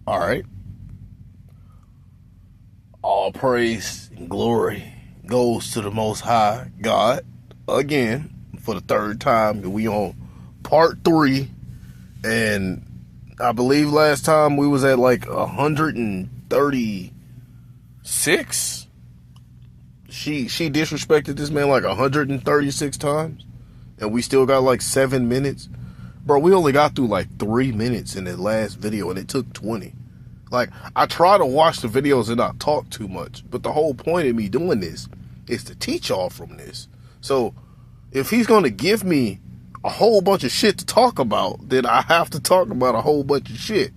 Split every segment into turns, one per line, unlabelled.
All right. All praise and glory goes to the Most High God again for the third time. We on part 3, and I believe last time we was at like 136. She disrespected this man like 136 times, and we still got like 7 minutes. Bro, we only got through like 3 minutes in the last video, and it took 20. Like, I try to watch the videos and not talk too much, but the whole point of me doing this is to teach y'all from this. So, if he's going to give me a whole bunch of shit to talk about, then I have to talk about a whole bunch of shit.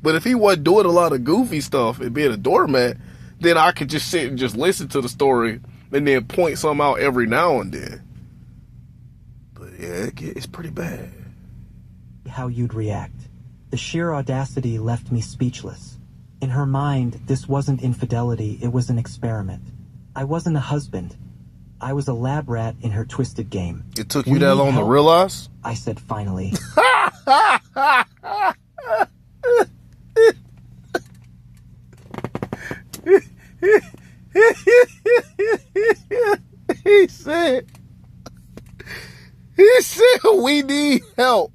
But if he wasn't doing a lot of goofy stuff and being a doormat, then I could just sit and just listen to the story and then point some out every now and then. But yeah, it's pretty bad.
How you'd react. The sheer audacity left me speechless. In her mind, this wasn't infidelity, it was an experiment. I wasn't a husband. I was a lab rat in her twisted game.
It took you that long to realize?
I said finally.
He said, we need help.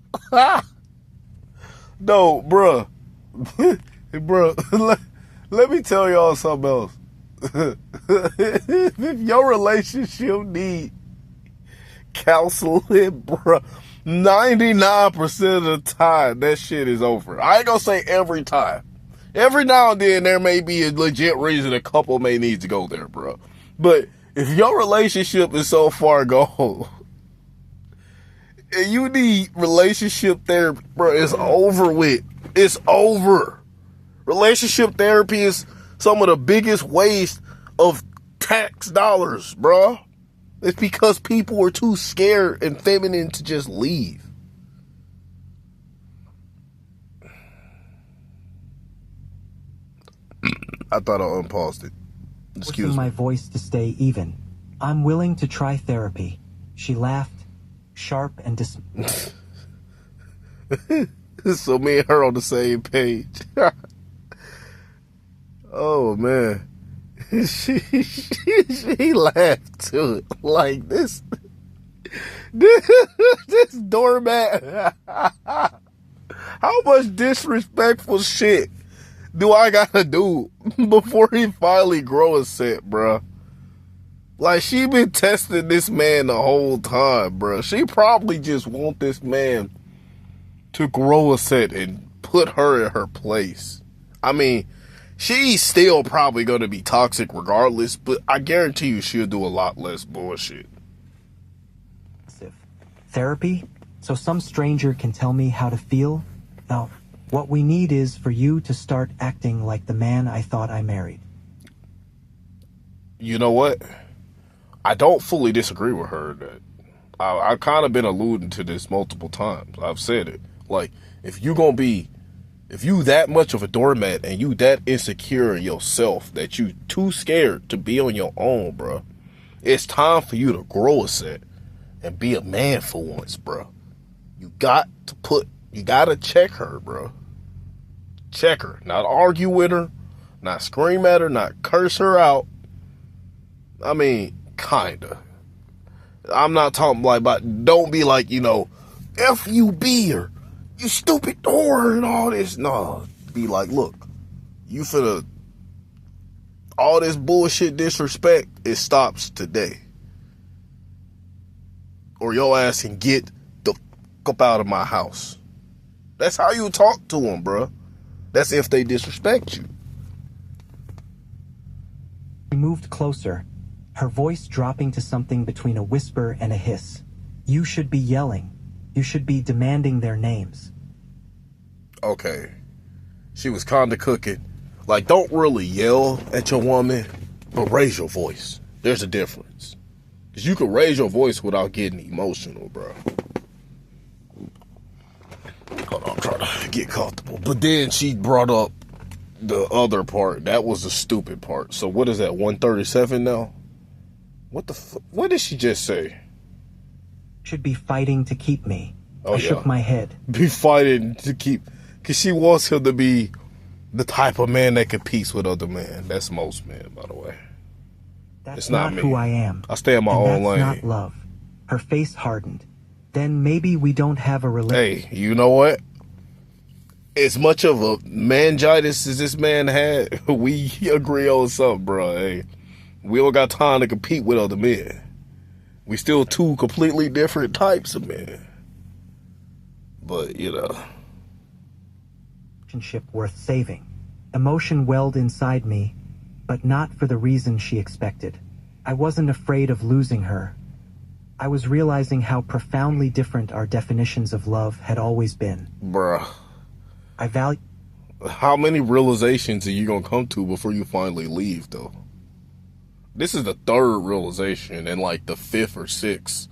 No, bruh. Bruh, let me tell y'all something else. If your relationship need counseling, bruh, 99% of the time, that shit is over. I ain't gonna say every time. Every now and then, there may be a legit reason a couple may need to go there, bro. But if your relationship is so far gone, and you need relationship therapy, bro, it's over with. It's over. Relationship therapy is some of the biggest waste of tax dollars, bro. It's because people are too scared and feminine to just leave. I thought I unpaused it. Excuse me.
My voice to stay even. I'm willing to try therapy. She laughed, sharp and
So me and her on the same page. Oh man, she laughed too. Like this doormat. How much disrespectful shit do I gotta do before he finally grow a set, bruh? Like, she been testing this man the whole time, bruh. She probably just want this man to grow a set and put her in her place. I mean, she's still probably going to be toxic regardless, but I guarantee you she'll do a lot less bullshit.
Therapy? So some stranger can tell me how to feel? No. What we need is for you to start acting like the man I thought I married.
You know what? I don't fully disagree with her. That I've kind of been alluding to this multiple times. I've said it. Like, if you that much of a doormat and you that insecure in yourself that you too scared to be on your own, bro, it's time for you to grow a set and be a man for once, bro. You got to check her, bro. Check her. Not argue with her, not scream at her, not curse her out. I mean, kinda. I'm not talking like about, don't be like, F-U-B or you stupid whore and all this. No, be like, look, you finna, all this bullshit disrespect, it stops today. Or your ass can get the fuck up out of my house. That's how you talk to them, bro. That's if they disrespect you.
She moved closer, her voice dropping to something between a whisper and a hiss. You should be yelling. You should be demanding their names.
Okay. She was kinda cooking. Like, don't really yell at your woman, but raise your voice. There's a difference. Because you can raise your voice without getting emotional, bro. Hold on, I'm trying to get comfortable. But then she brought up the other part. That was the stupid part. So what is that, 137 now? What did she just say?
Should be fighting to keep me.
Oh,
I shook my head.
Be fighting to keep, because she wants him to be the type of man that competes with other men. That's most men, by the way.
That's
It's not me.
who I am.
I stay in my
and
own
that's
lane.
not love. Her face hardened. Then maybe we don't have a relationship.
Hey, you know what? As much of a manjitis as this man had, we agree on something, bro. Hey, we don't got time to compete with other men. We still two completely different types of men. But, you know.
Relationship worth saving. Emotion welled inside me, but not for the reason she expected. I wasn't afraid of losing her. I was realizing how profoundly different our definitions of love had always been.
Bruh.
I value...
How many realizations are you going to come to before you finally leave, though? This is the third realization and like the fifth or sixth.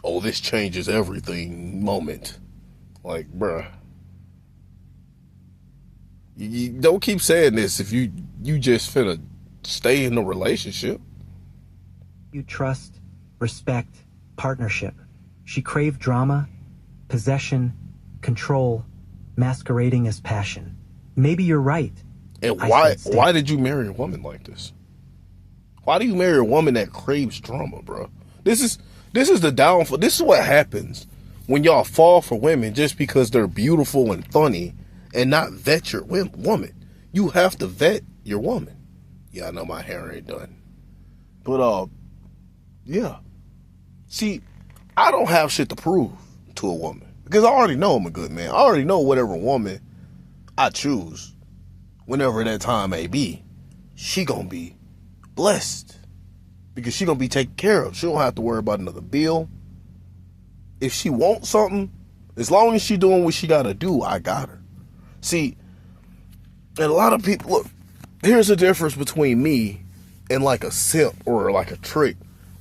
Oh, this changes everything moment. Like, bruh. You don't keep saying this if you just finna stay in the relationship.
You trust, respect, partnership. She craved drama, possession, control, masquerading as passion. Maybe you're right.
And why did you marry a woman like this? Why do you marry a woman that craves drama, bro? This is the downfall. This is what happens when y'all fall for women just because they're beautiful and funny and not vet your woman. You have to vet your woman. Yeah, I know my hair ain't done. But, yeah. See, I don't have shit to prove to a woman because I already know I'm a good man. I already know whatever woman I choose, whenever that time may be, she gonna be blessed because she gonna be taken care of. She don't have to worry about another bill. If she wants something, as long as she doing what she gotta do, I got her. See, and a lot of people, look, here's the difference between me and like a simp or like a trick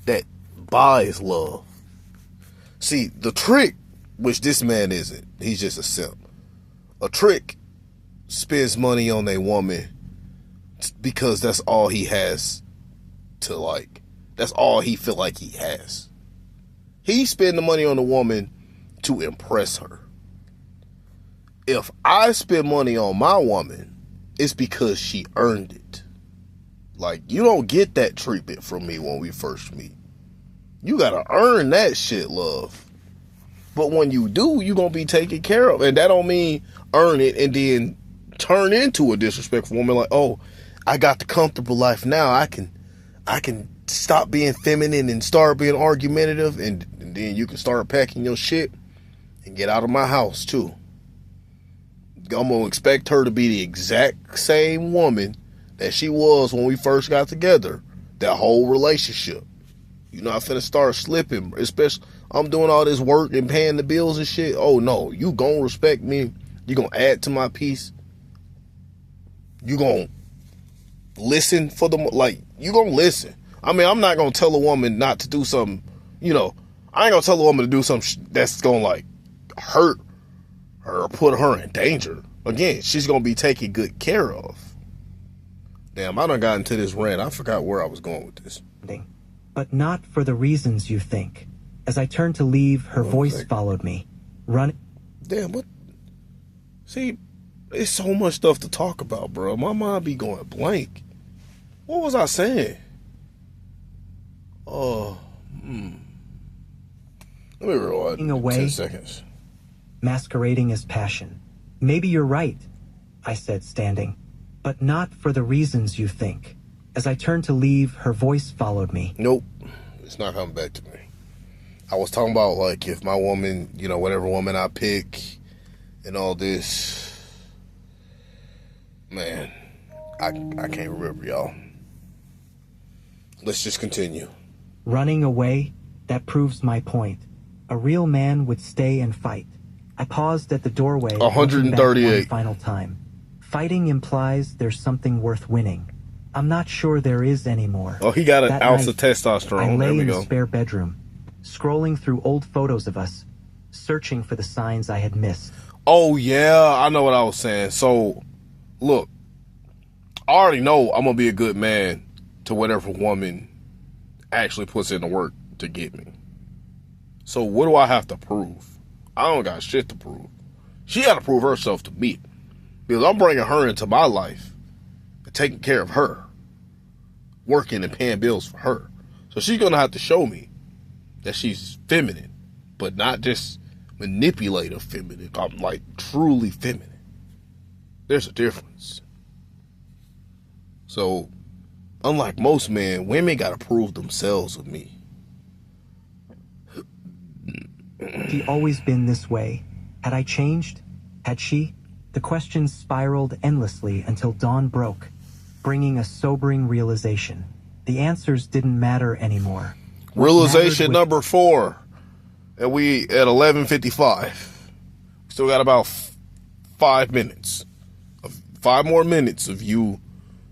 that buys love. See, the trick, which this man isn't, he's just a simp. A trick spends money on a woman because that's all he has to like. That's all he feel like he has. He spend the money on a woman to impress her. If I spend money on my woman, it's because she earned it. Like, you don't get that treatment from me when we first meet. You gotta earn that shit, love. But when you do, you gonna be taken care of. And that don't mean earn it and then turn into a disrespectful woman. Like, oh, I got the comfortable life now. I can stop being feminine and start being argumentative, and then you can start packing your shit and get out of my house too. I'm gonna expect her to be the exact same woman that she was when we first got together. That whole relationship. You're not finna start slipping, especially I'm doing all this work and paying the bills and shit. Oh no, you gonna respect me. You gonna add to my piece. You gonna listen for the, like, you gonna listen. I mean, I'm not gonna tell a woman not to do something, you know, I ain't gonna tell a woman to do something that's gonna like hurt her or put her in danger. Again, she's gonna be taken good care of. Damn, I done got into this rant. I forgot where I was going with this.
But not for the reasons you think. As I turned to leave, her voice followed me.
Damn, what? See, there's so much stuff to talk about, bro. My mind be going blank. What was I saying? Let me rewind in
away,
10 seconds.
Masquerading as passion. Maybe you're right, I said, standing. But not for the reasons you think. As I turned to leave, her voice followed me.
Nope, it's not coming back to me. I was talking about, like, if my woman, you know, whatever woman I pick and all this. Man, I can't remember, y'all. Let's just continue.
Running away, that proves my point. A real man would stay and fight. I paused at the doorway.
138.
One final time. Fighting implies there's something worth winning. I'm not sure there is anymore.
Oh, he got an ounce
night,
of testosterone.
I lay
there we
in
go.
a spare bedroom, scrolling through old photos of us, searching for the signs I had missed.
Oh, yeah, I know what I was saying. So, look, I already know I'm going to be a good man to whatever woman actually puts in the work to get me. So what do I have to prove? I don't got shit to prove. She got to prove herself to me. Because I'm bringing her into my life and taking care of her, working and paying bills for her. So she's going to have to show me that she's feminine, but not just manipulative feminine. I'm like truly feminine. There's a difference. So, unlike most men, women got to prove themselves with me.
She always been this way. Had I changed? Had she? The questions spiraled endlessly until dawn broke, bringing a sobering realization. The answers didn't matter anymore.
Realization number 4. And we at 11:55. Still got about 5 minutes. 5 more minutes of you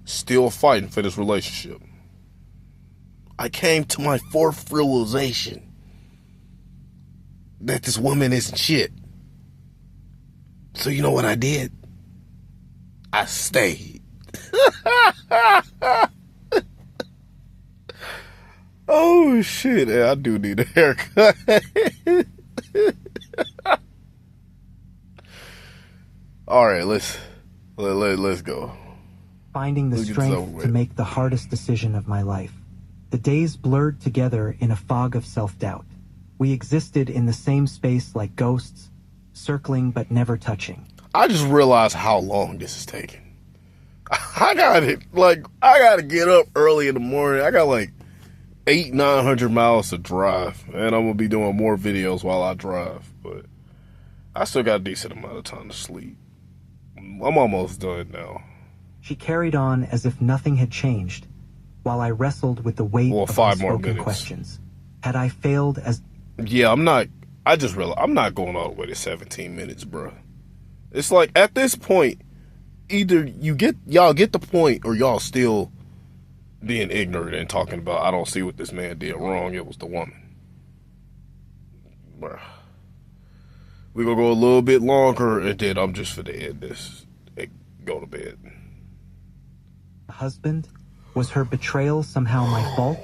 still fighting for this relationship. I came to my 4th realization that this woman isn't shit. So you know what I did? I stayed. Oh shit, I do need a haircut. All right, let's go.
Finding the strength to make the hardest decision of my life. The days blurred together in a fog of self-doubt. We existed in the same space like ghosts, circling but never touching.
I just realized how long this is taking. I gotta get up early in the morning. I got like 800-900 miles to drive, and I'm gonna be doing more videos while I drive, but I still got a decent amount of time to sleep. I'm almost done now.
She carried on as if nothing had changed, while I wrestled with the weight of
5 more
unspoken
minutes.
Questions. Had I failed as...
Yeah, I just realized I'm not going all the way to 17 minutes, bro. It's like, at this point, either y'all get the point, or y'all still being ignorant and talking about, I don't see what this man did wrong, it was the woman. Bruh. We're gonna go a little bit longer, and then I'm just finna end this and go to bed.
Husband? Was her betrayal somehow my fault?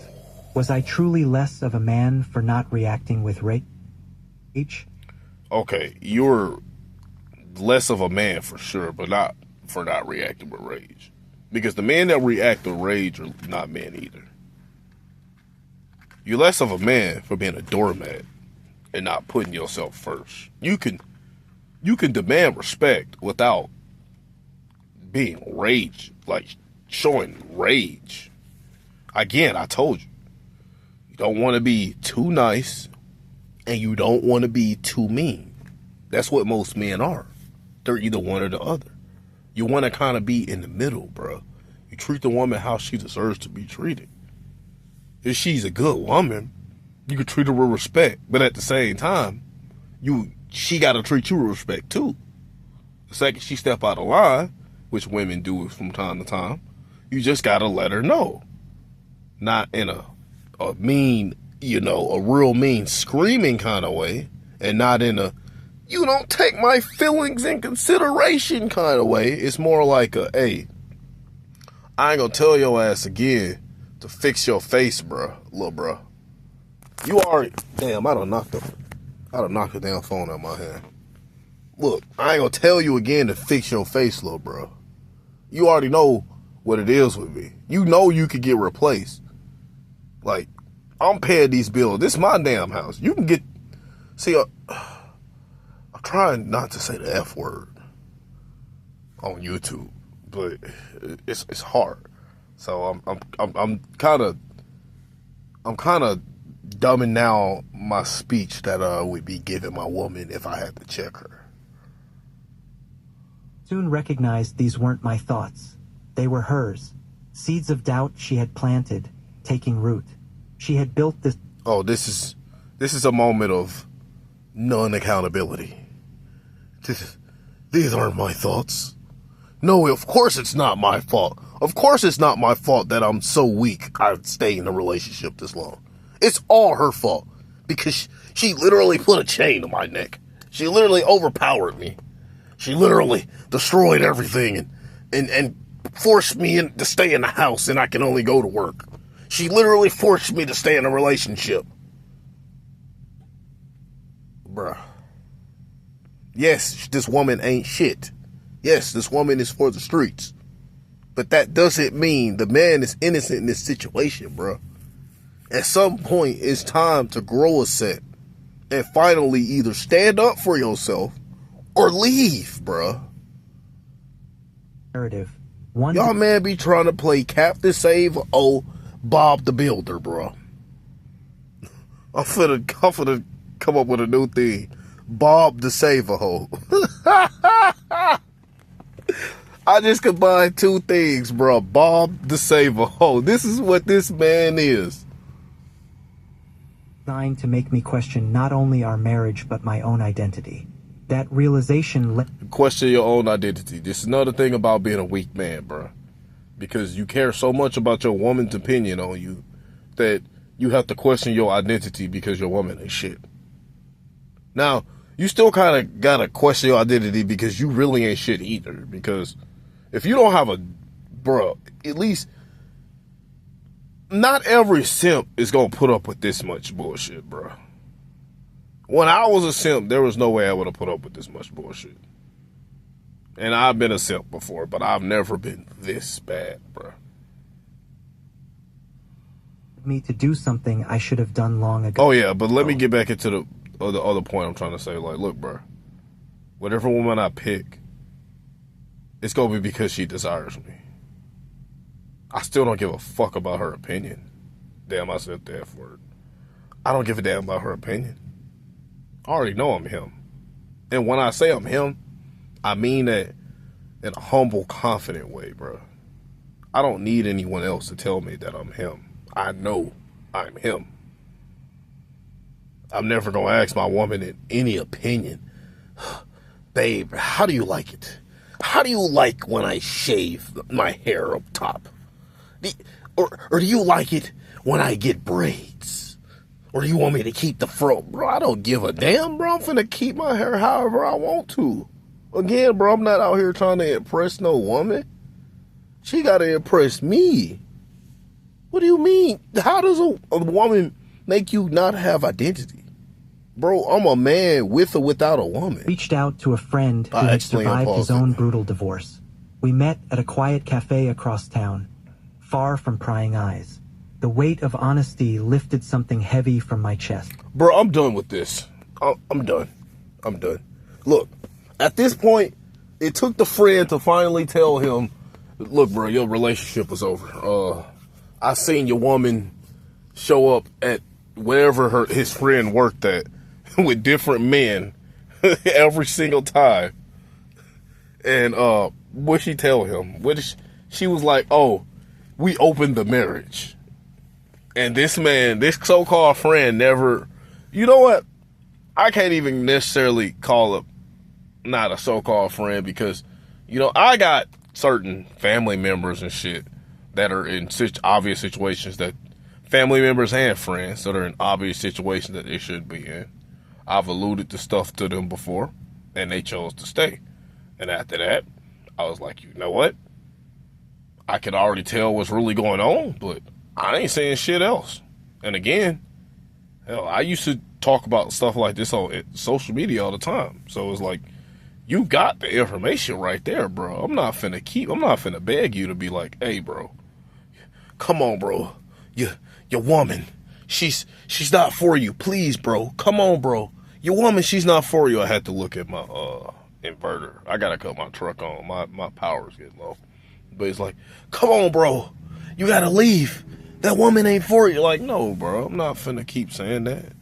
Was I truly less of a man for not reacting with rage? Okay,
you're less of a man for sure, but not for not reacting with rage. Because the men that react with rage are not men either. You're less of a man for being a doormat and not putting yourself first. You can demand respect without being rage, like showing rage. Again, I told you, you don't want to be too nice and you don't want to be too mean. That's what most men are. They're either one or the other. You want to kind of be in the middle, bro. You treat the woman how she deserves to be treated. If she's a good woman, you can treat her with respect, but at the same time, she got to treat you with respect too. The second she step out of line, which women do from time to time, you just got to let her know. Not in a mean, a real mean screaming kind of way, and not in a, you don't take my feelings in consideration kind of way. It's more like a, hey, I ain't gonna tell your ass again to fix your face, bruh, little bruh. You already, damn, I done knocked the damn phone out of my hand. Look, I ain't gonna tell you again to fix your face, little bruh. You already know what it is with me. You know you could get replaced. Like, I'm paying these bills. This is my damn house. You can get, see, I'm trying not to say the F word on YouTube, but it's hard. So I'm kind of dumbing down my speech that I would be giving my woman if I had to check her.
Soon recognized these weren't my thoughts. They were hers. Seeds of doubt she had planted, taking root. She had built this...
Oh, this is a moment of non-accountability. These aren't my thoughts. No, of course it's not my fault. Of course it's not my fault that I'm so weak I'd stay in a relationship this long. It's all her fault. Because she literally put a chain to my neck. She literally overpowered me. She literally destroyed everything and forced me to stay in the house and I can only go to work. She literally forced me to stay in a relationship. Bruh. Yes, this woman ain't shit. Yes, this woman is for the streets. But that doesn't mean the man is innocent in this situation, bro. At some point, it's time to grow a set and finally either stand up for yourself or leave, bro.
Narrative.
Y'all man be trying to play Captain Save Bob the Builder, bro. I'm finna come up with a new thing. Bob the Save-A-Ho. I just combined two things, bro. Bob the Save-A-Ho. This is what this man is.
Designed to make me question not only our marriage, but my own identity. That realization
question your own identity. This is another thing about being a weak man, bro. Because you care so much about your woman's opinion on you that you have to question your identity because your woman ain't shit. Now, you still kind of got to question your identity because you really ain't shit either. Because if you don't have a, bro, at least not every simp is going to put up with this much bullshit, bro. When I was a simp, there was no way I would have put up with this much bullshit. And I've been a simp before, but I've never been this bad, bro.
Me to do something I should have done long ago.
Oh, yeah, but let me get back into the other point I'm trying to say. Like, look, bro, whatever woman I pick, it's going to be because she desires me. I still don't give a fuck about her opinion. Damn, I said that word. I don't give a damn about her opinion. I already know I'm him. And when I say I'm him, I mean that in a humble, confident way, bro. I don't need anyone else to tell me that I'm him. I know I'm him. I'm never going to ask my woman in any opinion, babe, how do you like it? How do you like when I shave my hair up top? Or do you like it when I get braids? Or do you want me to keep the fro? Bro, I don't give a damn, bro. I'm finna keep my hair however I want to. Again, bro, I'm not out here trying to impress no woman. She got to impress me. What do you mean? How does a woman make you not have identity? Bro, I'm a man with or without a woman.
Reached out to a friend who had survived his own brutal divorce. We met at a quiet cafe across town, far from prying eyes. The weight of honesty lifted something heavy from my chest.
Bro, I'm done with this. I'm done. I'm done. Look, at this point, it took the friend to finally tell him, look, bro, your relationship was over. I seen your woman show up at wherever his friend worked at with different men every single time. And what she tell him? She was like, oh, we opened the marriage. And this man, this so-called friend never, you know what? I can't even necessarily call it not a so-called friend because, you know, I got certain family members and shit that are in such obvious situations that family members and friends that are in obvious situations that they shouldn't be in. I've alluded to stuff to them before and they chose to stay. And after that, I was like, you know what? I could already tell what's really going on, but I ain't saying shit else. And again, hell, I used to talk about stuff like this on social media all the time. So it's like, you got the information right there, bro. I'm not finna beg you to be like, hey, bro, come on, bro. Your woman, she's not for you. Please, bro. Come on, bro. Your woman, she's not for you. I had to look at my inverter. I gotta cut my truck on. My power's getting low. But it's like, come on, bro. You gotta leave. That woman ain't for you. Like, no, bro. I'm not finna keep saying that.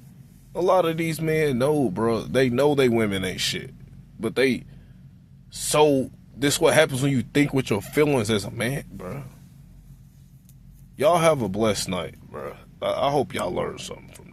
A lot of these men know, bro. They know they women ain't shit. But this what happens when you think with your feelings as a man, bro. Y'all have a blessed night, bro. I hope y'all learned something from